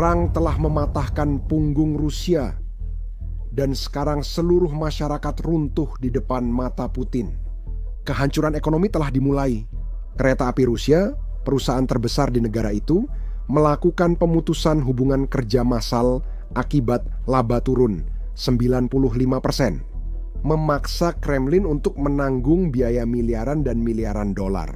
Perang telah mematahkan punggung Rusia, dan sekarang seluruh masyarakat runtuh di depan mata Putin. Kehancuran ekonomi telah dimulai. Kereta api Rusia, perusahaan terbesar di negara itu, melakukan pemutusan hubungan kerja massal akibat laba turun 95%, memaksa Kremlin untuk menanggung biaya miliaran dan miliaran dolar.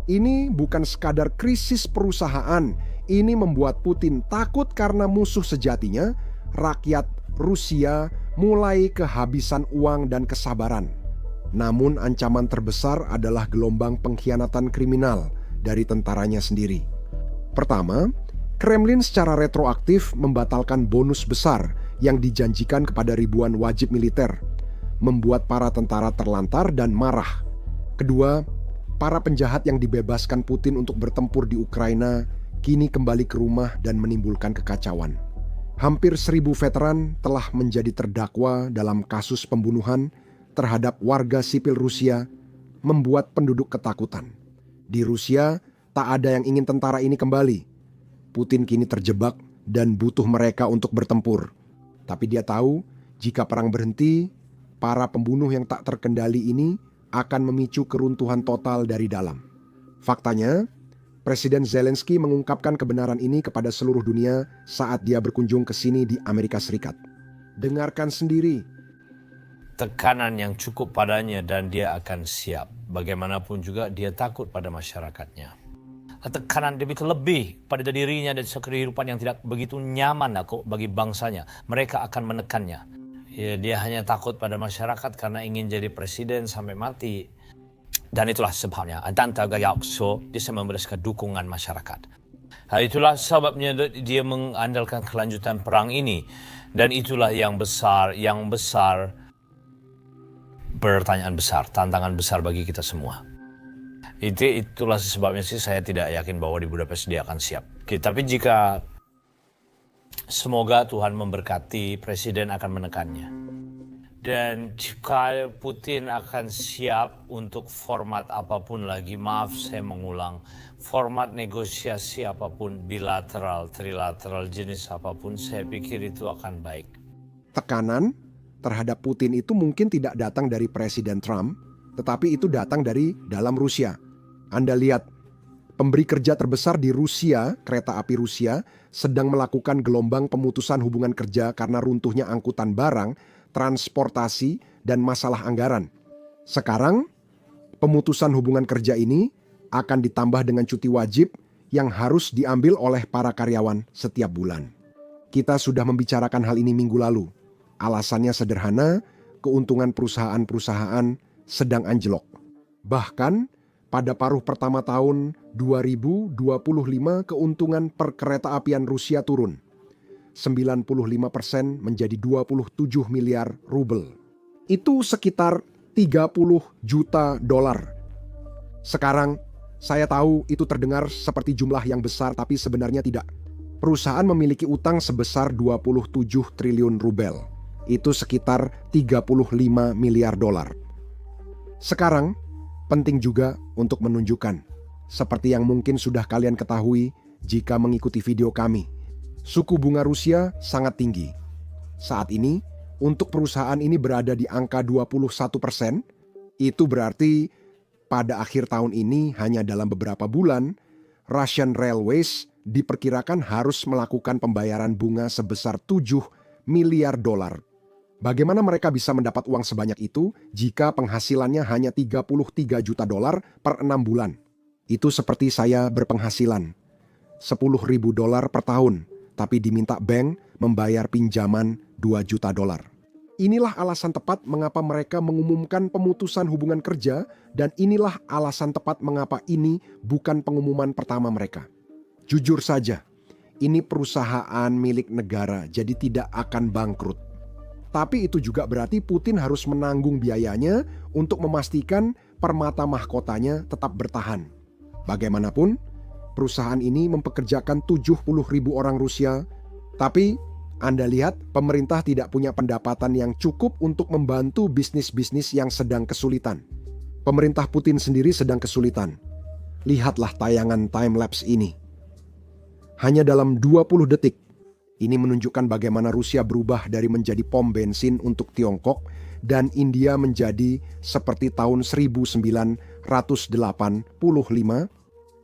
Ini bukan sekadar krisis perusahaan, ini membuat Putin takut karena musuh sejatinya, rakyat Rusia, mulai kehabisan uang dan kesabaran. Namun ancaman terbesar adalah gelombang pengkhianatan kriminal dari tentaranya sendiri. Pertama, Kremlin secara retroaktif membatalkan bonus besar yang dijanjikan kepada ribuan wajib militer, membuat para tentara terlantar dan marah. Kedua, para penjahat yang dibebaskan Putin untuk bertempur di Ukraina kini kembali ke rumah dan menimbulkan kekacauan. Hampir 1.000 veteran telah menjadi terdakwa dalam kasus pembunuhan terhadap warga sipil Rusia, membuat penduduk ketakutan. Di Rusia, tak ada yang ingin tentara ini kembali. Putin kini terjebak dan butuh mereka untuk bertempur. Tapi dia tahu, jika perang berhenti, para pembunuh yang tak terkendali ini akan memicu keruntuhan total dari dalam. Faktanya, Presiden Zelensky mengungkapkan kebenaran ini kepada seluruh dunia saat dia berkunjung ke sini di Amerika Serikat. Dengarkan sendiri. Tekanan yang cukup padanya dan dia akan siap. Bagaimanapun juga dia takut pada masyarakatnya. Tekanan demikian lebih pada dirinya dan kehidupan yang tidak begitu nyaman bagi bangsanya. Mereka akan menekannya. Ya, dia hanya takut pada masyarakat karena ingin jadi presiden sampai mati. Dan itulah sebabnya, dan dia memberikan dukungan masyarakat. Itulah sebabnya dia mengandalkan kelanjutan perang ini. Dan itulah yang besar, pertanyaan besar, tantangan besar bagi kita semua. Itulah sebabnya sih saya tidak yakin bahwa di Budapest dia akan siap. Tapi jika semoga Tuhan memberkati, presiden akan menekannya. Dan jika Putin akan siap untuk format apapun lagi, maaf saya mengulang, format negosiasi apapun, bilateral, trilateral, jenis apapun, saya pikir itu akan baik. Tekanan terhadap Putin itu mungkin tidak datang dari Presiden Trump, tetapi itu datang dari dalam Rusia. Anda lihat, pemberi kerja terbesar di Rusia, kereta api Rusia, sedang melakukan gelombang pemutusan hubungan kerja karena runtuhnya angkutan barang, transportasi, dan masalah anggaran. Sekarang, pemutusan hubungan kerja ini akan ditambah dengan cuti wajib yang harus diambil oleh para karyawan setiap bulan. Kita sudah membicarakan hal ini minggu lalu. Alasannya sederhana, keuntungan perusahaan-perusahaan sedang anjlok. Bahkan, pada paruh pertama tahun 2025 keuntungan perkereta-apian Rusia turun. 95% menjadi 27 miliar rubel. Itu sekitar 30 juta dolar. Sekarang, saya tahu itu terdengar seperti jumlah yang besar, tapi sebenarnya tidak. Perusahaan memiliki utang sebesar 27 triliun rubel. Itu sekitar 35 miliar dolar. Sekarang, penting juga untuk menunjukkan, seperti yang mungkin sudah kalian ketahui jika mengikuti video kami, suku bunga Rusia sangat tinggi. Saat ini, untuk perusahaan ini berada di angka 21%, itu berarti pada akhir tahun ini hanya dalam beberapa bulan, Russian Railways diperkirakan harus melakukan pembayaran bunga sebesar 7 miliar dolar. Bagaimana mereka bisa mendapat uang sebanyak itu jika penghasilannya hanya 33 juta dolar per 6 bulan? Itu seperti saya berpenghasilan 10.000 dolar per tahun, tapi diminta bank membayar pinjaman 2 juta dolar. Inilah alasan tepat mengapa mereka mengumumkan pemutusan hubungan kerja, dan inilah alasan tepat mengapa ini bukan pengumuman pertama mereka. Jujur saja, ini perusahaan milik negara, jadi tidak akan bangkrut. Tapi itu juga berarti Putin harus menanggung biayanya untuk memastikan permata mahkotanya tetap bertahan. Bagaimanapun, perusahaan ini mempekerjakan 70.000 orang Rusia, tapi Anda lihat pemerintah tidak punya pendapatan yang cukup untuk membantu bisnis-bisnis yang sedang kesulitan. Pemerintah Putin sendiri sedang kesulitan. Lihatlah tayangan time-lapse ini. Hanya dalam 20 detik, Ini menunjukkan bagaimana Rusia berubah dari menjadi pom bensin untuk Tiongkok dan India menjadi seperti tahun 1985.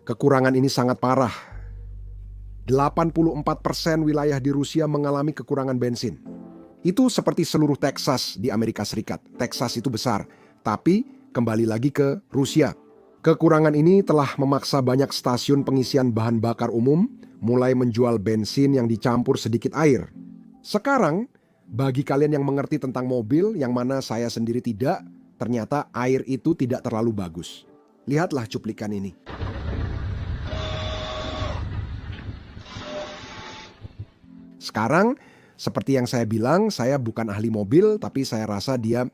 Kekurangan ini sangat parah. 84% wilayah di Rusia mengalami kekurangan bensin. Itu seperti seluruh Texas di Amerika Serikat. Texas itu besar, tapi kembali lagi ke Rusia. Kekurangan ini telah memaksa banyak stasiun pengisian bahan bakar umum mulai menjual bensin yang dicampur sedikit air. Sekarang, bagi kalian yang mengerti tentang mobil, yang mana saya sendiri tidak, ternyata air itu tidak terlalu bagus. Lihatlah cuplikan ini. Sekarang, seperti yang saya bilang, saya bukan ahli mobil, tapi saya rasa dia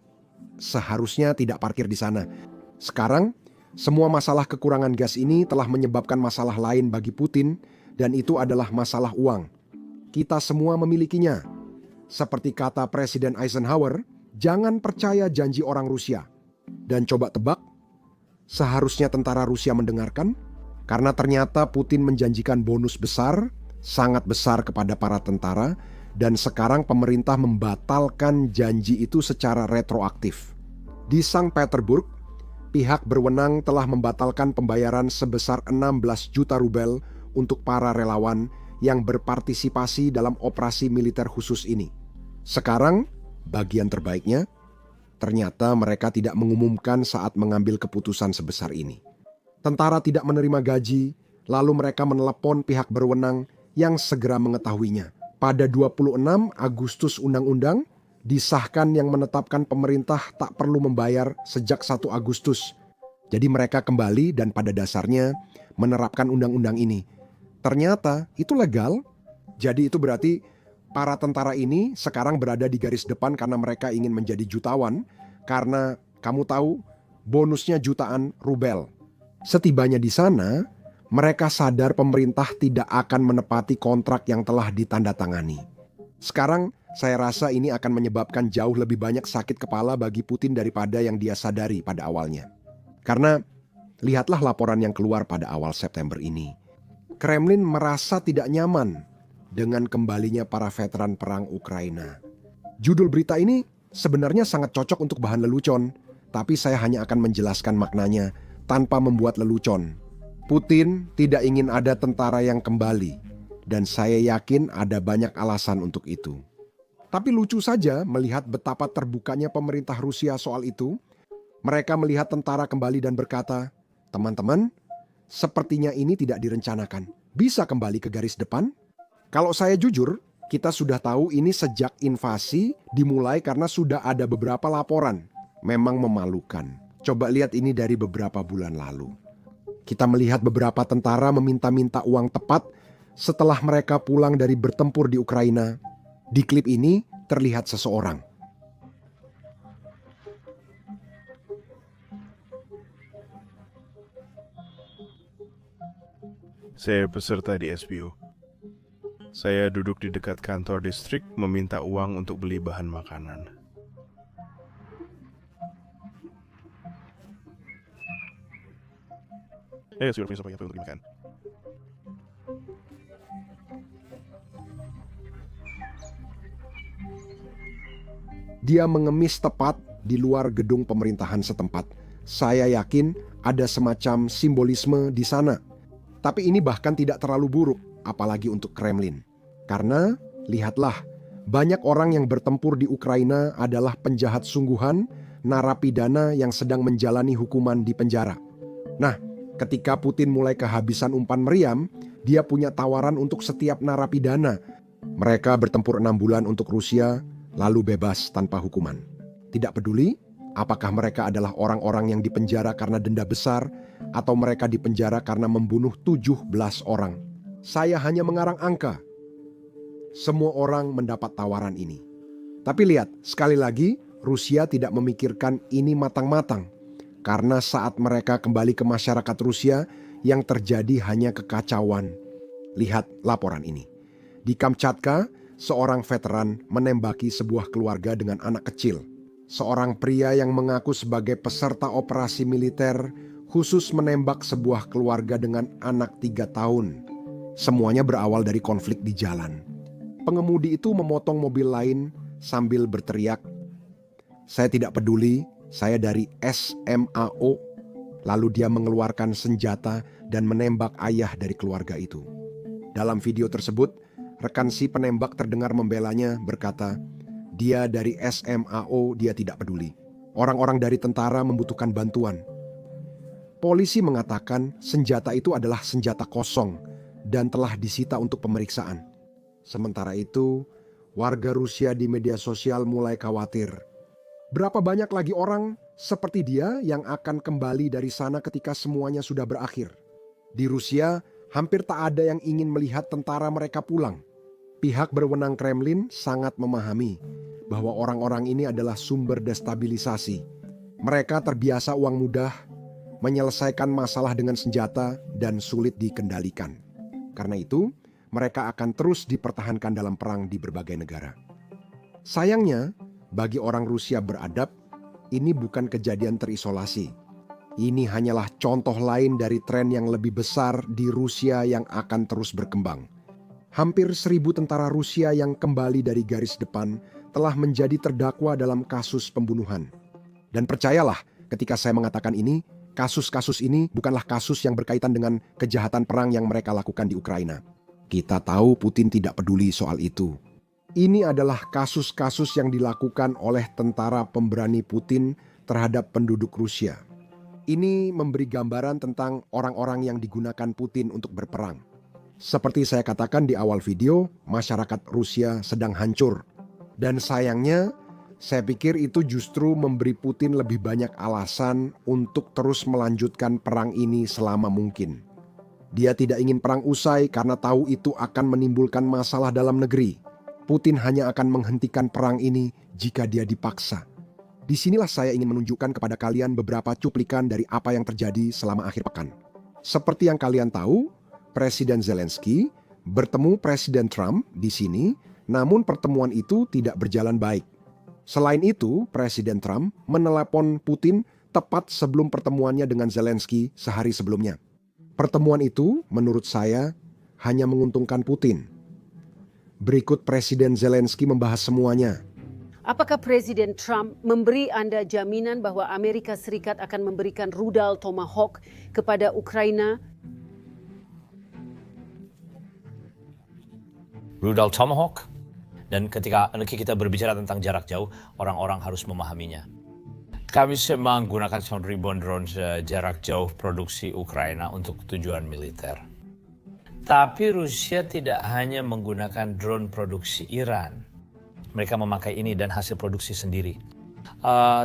seharusnya tidak parkir di sana. Sekarang, semua masalah kekurangan gas ini telah menyebabkan masalah lain bagi Putin, dan itu adalah masalah uang. Kita semua memilikinya. Seperti kata Presiden Eisenhower, jangan percaya janji orang Rusia. Dan coba tebak, seharusnya tentara Rusia mendengarkan, karena ternyata Putin menjanjikan bonus besar, sangat besar kepada para tentara, dan sekarang pemerintah membatalkan janji itu secara retroaktif. Di Sankt Petersburg, pihak berwenang telah membatalkan pembayaran sebesar 16 juta rubel untuk para relawan yang berpartisipasi dalam operasi militer khusus ini. Sekarang, bagian terbaiknya, ternyata mereka tidak mengumumkan saat mengambil keputusan sebesar ini. Tentara tidak menerima gaji, lalu mereka menelepon pihak berwenang yang segera mengetahuinya. Pada 26 Agustus undang-undang disahkan yang menetapkan pemerintah tak perlu membayar sejak 1 Agustus. Jadi mereka kembali dan pada dasarnya menerapkan undang-undang ini. Ternyata itu legal, jadi itu berarti para tentara ini sekarang berada di garis depan karena mereka ingin menjadi jutawan, karena kamu tahu bonusnya jutaan rubel. Setibanya di sana, mereka sadar pemerintah tidak akan menepati kontrak yang telah ditandatangani. Sekarang saya rasa ini akan menyebabkan jauh lebih banyak sakit kepala bagi Putin daripada yang dia sadari pada awalnya. Karena lihatlah laporan yang keluar pada awal September ini. Kremlin merasa tidak nyaman dengan kembalinya para veteran perang Ukraina. Judul berita ini sebenarnya sangat cocok untuk bahan lelucon, tapi saya hanya akan menjelaskan maknanya tanpa membuat lelucon. Putin tidak ingin ada tentara yang kembali, dan saya yakin ada banyak alasan untuk itu. Tapi lucu saja melihat betapa terbukanya pemerintah Rusia soal itu. Mereka melihat tentara kembali dan berkata, "Teman-teman, sepertinya ini tidak direncanakan. Bisa kembali ke garis depan?" Kalau saya jujur, kita sudah tahu ini sejak invasi dimulai karena sudah ada beberapa laporan. Memang memalukan. Coba lihat ini dari beberapa bulan lalu. Kita melihat beberapa tentara meminta-minta uang tepat setelah mereka pulang dari bertempur di Ukraina. Di klip ini terlihat seseorang. Saya peserta di SBO. Saya duduk di dekat kantor distrik meminta uang untuk beli bahan makanan. Sudah punya apa untuk dimakan. Dia mengemis tepat di luar gedung pemerintahan setempat. Saya yakin ada semacam simbolisme di sana. Tapi ini bahkan tidak terlalu buruk, apalagi untuk Kremlin. Karena, lihatlah, banyak orang yang bertempur di Ukraina adalah penjahat sungguhan, narapidana yang sedang menjalani hukuman di penjara. Nah, ketika Putin mulai kehabisan umpan meriam, dia punya tawaran untuk setiap narapidana. Mereka bertempur 6 bulan untuk Rusia, lalu bebas tanpa hukuman. Tidak peduli apakah mereka adalah orang-orang yang dipenjara karena denda besar, atau mereka dipenjara karena membunuh 17 orang. Saya hanya mengarang angka. Semua orang mendapat tawaran ini. Tapi lihat, sekali lagi, Rusia tidak memikirkan ini matang-matang. Karena saat mereka kembali ke masyarakat Rusia, yang terjadi hanya kekacauan. Lihat laporan ini. Di Kamchatka, seorang veteran menembaki sebuah keluarga dengan anak kecil. Seorang pria yang mengaku sebagai peserta operasi militer khusus menembak sebuah keluarga dengan anak 3 tahun. Semuanya berawal dari konflik di jalan. Pengemudi itu memotong mobil lain sambil berteriak, "Saya tidak peduli, saya dari SMAO." Lalu dia mengeluarkan senjata dan menembak ayah dari keluarga itu. Dalam video tersebut, rekan si penembak terdengar membelanya berkata, "Dia dari SMAO, dia tidak peduli. Orang-orang dari tentara membutuhkan bantuan." Polisi mengatakan senjata itu adalah senjata kosong dan telah disita untuk pemeriksaan. Sementara itu, warga Rusia di media sosial mulai khawatir. Berapa banyak lagi orang seperti dia yang akan kembali dari sana ketika semuanya sudah berakhir? Di Rusia, hampir tak ada yang ingin melihat tentara mereka pulang. Pihak berwenang Kremlin sangat memahami bahwa orang-orang ini adalah sumber destabilisasi. Mereka terbiasa uang mudah, menyelesaikan masalah dengan senjata, dan sulit dikendalikan. Karena itu, mereka akan terus dipertahankan dalam perang di berbagai negara. Sayangnya, bagi orang Rusia beradab, ini bukan kejadian terisolasi. Ini hanyalah contoh lain dari tren yang lebih besar di Rusia yang akan terus berkembang. Hampir 1.000 tentara Rusia yang kembali dari garis depan telah menjadi terdakwa dalam kasus pembunuhan. Dan percayalah, ketika saya mengatakan ini, kasus-kasus ini bukanlah kasus yang berkaitan dengan kejahatan perang yang mereka lakukan di Ukraina. Kita tahu Putin tidak peduli soal itu. Ini adalah kasus-kasus yang dilakukan oleh tentara pemberani Putin terhadap penduduk Rusia. Ini memberi gambaran tentang orang-orang yang digunakan Putin untuk berperang. Seperti saya katakan di awal video, masyarakat Rusia sedang hancur. Dan sayangnya, saya pikir itu justru memberi Putin lebih banyak alasan untuk terus melanjutkan perang ini selama mungkin. Dia tidak ingin perang usai karena tahu itu akan menimbulkan masalah dalam negeri. Putin hanya akan menghentikan perang ini jika dia dipaksa. Disinilah saya ingin menunjukkan kepada kalian beberapa cuplikan dari apa yang terjadi selama akhir pekan. Seperti yang kalian tahu, Presiden Zelensky bertemu Presiden Trump di sini, namun pertemuan itu tidak berjalan baik. Selain itu, Presiden Trump menelepon Putin tepat sebelum pertemuannya dengan Zelensky sehari sebelumnya. Pertemuan itu, menurut saya, hanya menguntungkan Putin. Berikut Presiden Zelensky membahas semuanya. Apakah Presiden Trump memberi Anda jaminan bahwa Amerika Serikat akan memberikan rudal Tomahawk kepada Ukraina? Rudal Tomahawk? Dan ketika kita berbicara tentang jarak jauh, orang-orang harus memahaminya. Kami menggunakan ribuan drone jarak jauh produksi Ukraina untuk tujuan militer. Tapi Rusia tidak hanya menggunakan drone produksi Iran. Mereka memakai ini dan hasil produksi sendiri.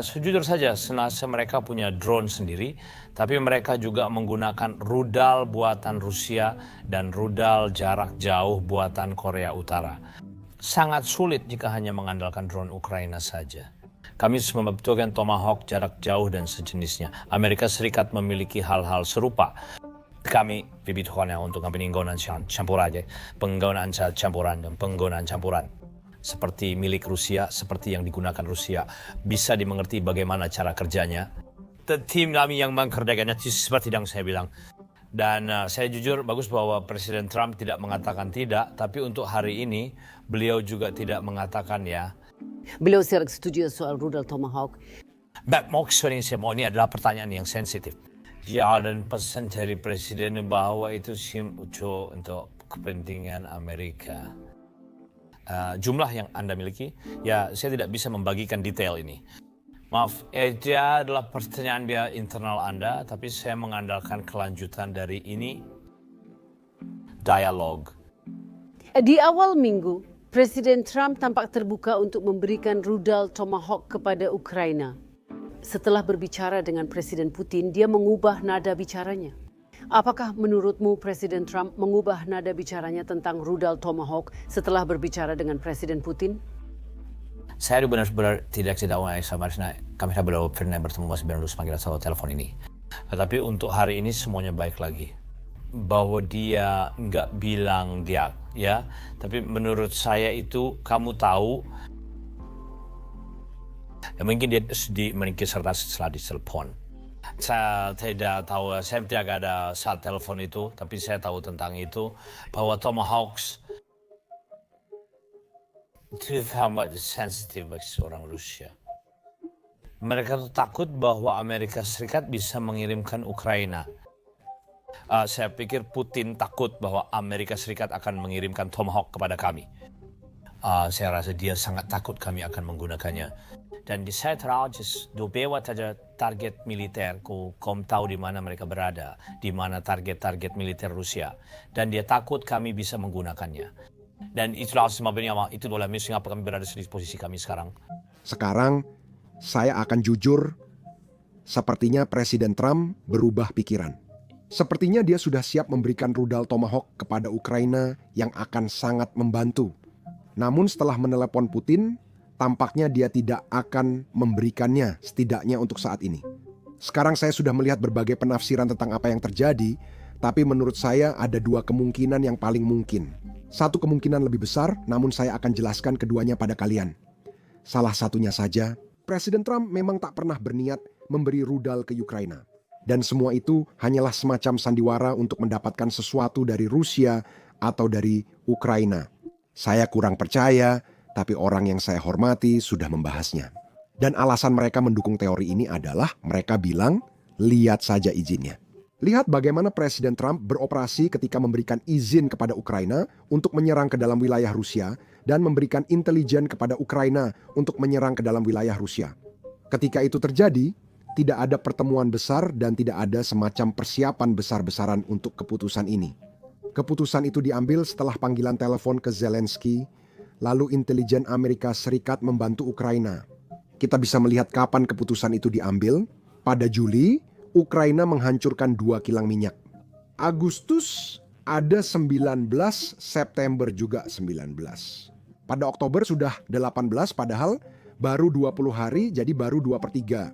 Sejujur saja, senasa mereka punya drone sendiri, tapi mereka juga menggunakan rudal buatan Rusia dan rudal jarak jauh buatan Korea Utara. Sangat sulit jika hanya mengandalkan drone Ukraina saja. Kami membutuhkan Tomahawk jarak jauh dan sejenisnya. Amerika Serikat memiliki hal-hal serupa. Kami dibutuhkannya untuk penggunaan campuran dan penggunaan campuran. Seperti milik Rusia, seperti yang digunakan Rusia. Bisa dimengerti bagaimana cara kerjanya. Tim kami yang mengerjakannya seperti yang saya bilang. Dan saya jujur bagus bahwa Presiden Trump tidak mengatakan tidak, tapi untuk hari ini beliau juga tidak mengatakan ya. Beliau setuju soal rudal Tomahawk. Maksudnya ini adalah pertanyaan yang sensitif. Ya, dan pesan dari Presiden bahwa itu untuk kepentingan Amerika. Jumlah yang Anda miliki, ya saya tidak bisa membagikan detail ini. Maaf, itu adalah pertanyaan dia internal Anda, tapi saya mengandalkan kelanjutan dari ini, dialog. Di awal minggu, Presiden Trump tampak terbuka untuk memberikan rudal Tomahawk kepada Ukraina. Setelah berbicara dengan Presiden Putin, dia mengubah nada bicaranya. Apakah menurutmu Presiden Trump mengubah nada bicaranya tentang rudal Tomahawk setelah berbicara dengan Presiden Putin? Saya benar-benar tidak tahu sama kami belum pernah bertemu sebelum panggil telepon ini. Tetapi untuk hari ini semuanya baik lagi. Bahwa dia nggak bilang dia, ya. Tapi menurut saya itu kamu tahu, ya mungkin dia memiliki serta setelah ditelepon. Saya tidak tahu, saya tidak ada saat telepon itu, tapi saya tahu tentang itu bahwa Tomahawks Itu amat sensitif bagi seorang Rusia. Mereka tuh takut bahwa Amerika Serikat bisa mengirimkan Ukraina. Saya pikir Putin takut bahwa Amerika Serikat akan mengirimkan Tomahawk kepada kami. Saya rasa dia sangat takut kami akan menggunakannya. Dan di saya terajis, dobewat saja target militer, kaum tahu di mana mereka berada, di mana target-target militer Rusia. Dan dia takut kami bisa menggunakannya. Dan itulah sebabnya, itu adalah mengapa kami berada di posisi kami sekarang. Sekarang, saya akan jujur, sepertinya Presiden Trump berubah pikiran. Sepertinya dia sudah siap memberikan rudal Tomahawk kepada Ukraina yang akan sangat membantu. Namun setelah menelepon Putin, tampaknya dia tidak akan memberikannya, setidaknya untuk saat ini. Sekarang saya sudah melihat berbagai penafsiran tentang apa yang terjadi, tapi menurut saya ada dua kemungkinan yang paling mungkin. Satu kemungkinan lebih besar, namun saya akan jelaskan keduanya pada kalian. Salah satunya saja, Presiden Trump memang tak pernah berniat memberi rudal ke Ukraina. Dan semua itu hanyalah semacam sandiwara untuk mendapatkan sesuatu dari Rusia atau dari Ukraina. Saya kurang percaya, tapi orang yang saya hormati sudah membahasnya. Dan alasan mereka mendukung teori ini adalah mereka bilang, lihat saja izinnya. Lihat bagaimana Presiden Trump beroperasi ketika memberikan izin kepada Ukraina untuk menyerang ke dalam wilayah Rusia dan memberikan intelijen kepada Ukraina untuk menyerang ke dalam wilayah Rusia. Ketika itu terjadi, tidak ada pertemuan besar dan tidak ada semacam persiapan besar-besaran untuk keputusan ini. Keputusan itu diambil setelah panggilan telepon ke Zelensky, lalu intelijen Amerika Serikat membantu Ukraina. Kita bisa melihat kapan keputusan itu diambil. Pada Juli, Ukraina menghancurkan 2 kilang minyak. Agustus ada 19, September juga 19. Pada Oktober sudah 18 padahal baru 20 hari jadi baru 2/3.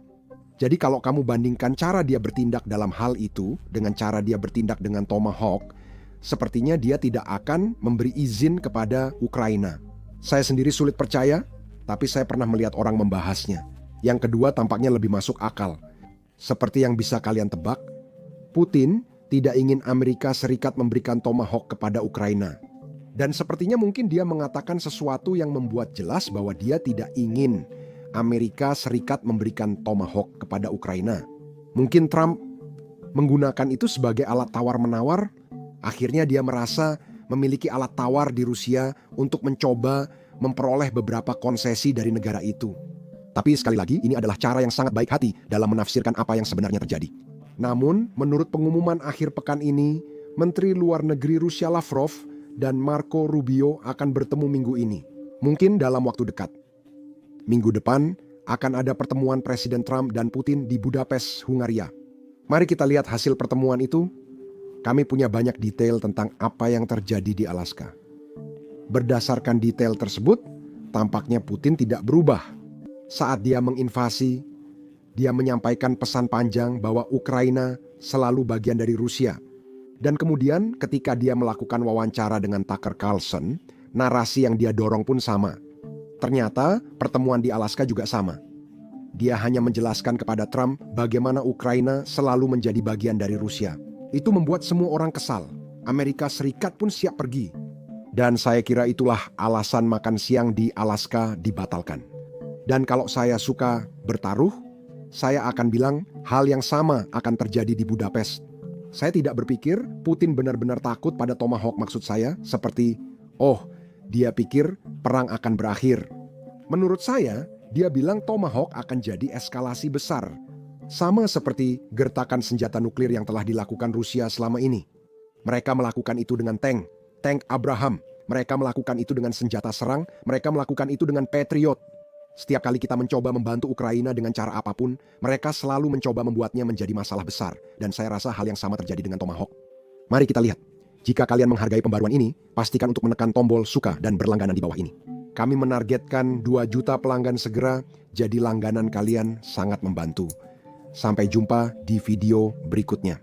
Jadi kalau kamu bandingkan cara dia bertindak dalam hal itu dengan cara dia bertindak dengan Tomahawk, sepertinya dia tidak akan memberi izin kepada Ukraina. Saya sendiri sulit percaya, tapi saya pernah melihat orang membahasnya. Yang kedua tampaknya lebih masuk akal. Seperti yang bisa kalian tebak, Putin tidak ingin Amerika Serikat memberikan Tomahawk kepada Ukraina. Dan sepertinya mungkin dia mengatakan sesuatu yang membuat jelas bahwa dia tidak ingin Amerika Serikat memberikan Tomahawk kepada Ukraina. Mungkin Trump menggunakan itu sebagai alat tawar-menawar. Akhirnya dia merasa memiliki alat tawar di Rusia untuk mencoba memperoleh beberapa konsesi dari negara itu. Tapi sekali lagi, ini adalah cara yang sangat baik hati dalam menafsirkan apa yang sebenarnya terjadi. Namun, menurut pengumuman akhir pekan ini, Menteri Luar Negeri Rusia Lavrov dan Marco Rubio akan bertemu minggu ini. Mungkin dalam waktu dekat. Minggu depan akan ada pertemuan Presiden Trump dan Putin di Budapest, Hungaria. Mari kita lihat hasil pertemuan itu. Kami punya banyak detail tentang apa yang terjadi di Alaska. Berdasarkan detail tersebut, tampaknya Putin tidak berubah. Saat dia menginvasi, dia menyampaikan pesan panjang bahwa Ukraina selalu bagian dari Rusia. Dan kemudian ketika dia melakukan wawancara dengan Tucker Carlson, narasi yang dia dorong pun sama. Ternyata pertemuan di Alaska juga sama. Dia hanya menjelaskan kepada Trump bagaimana Ukraina selalu menjadi bagian dari Rusia. Itu membuat semua orang kesal. Amerika Serikat pun siap pergi. Dan saya kira itulah alasan makan siang di Alaska dibatalkan. Dan kalau saya suka bertaruh, saya akan bilang hal yang sama akan terjadi di Budapest. Saya tidak berpikir Putin benar-benar takut pada Tomahawk maksud saya, seperti, dia pikir perang akan berakhir. Menurut saya, dia bilang Tomahawk akan jadi eskalasi besar. Sama seperti gertakan senjata nuklir yang telah dilakukan Rusia selama ini. Mereka melakukan itu dengan tank Abraham. Mereka melakukan itu dengan senjata serang. Mereka melakukan itu dengan Patriot. Setiap kali kita mencoba membantu Ukraina dengan cara apapun, mereka selalu mencoba membuatnya menjadi masalah besar. Dan saya rasa hal yang sama terjadi dengan Tomahawk. Mari kita lihat. Jika kalian menghargai pembaruan ini, pastikan untuk menekan tombol suka dan berlangganan di bawah ini. Kami menargetkan 2 juta pelanggan segera, jadi langganan kalian sangat membantu. Sampai jumpa di video berikutnya.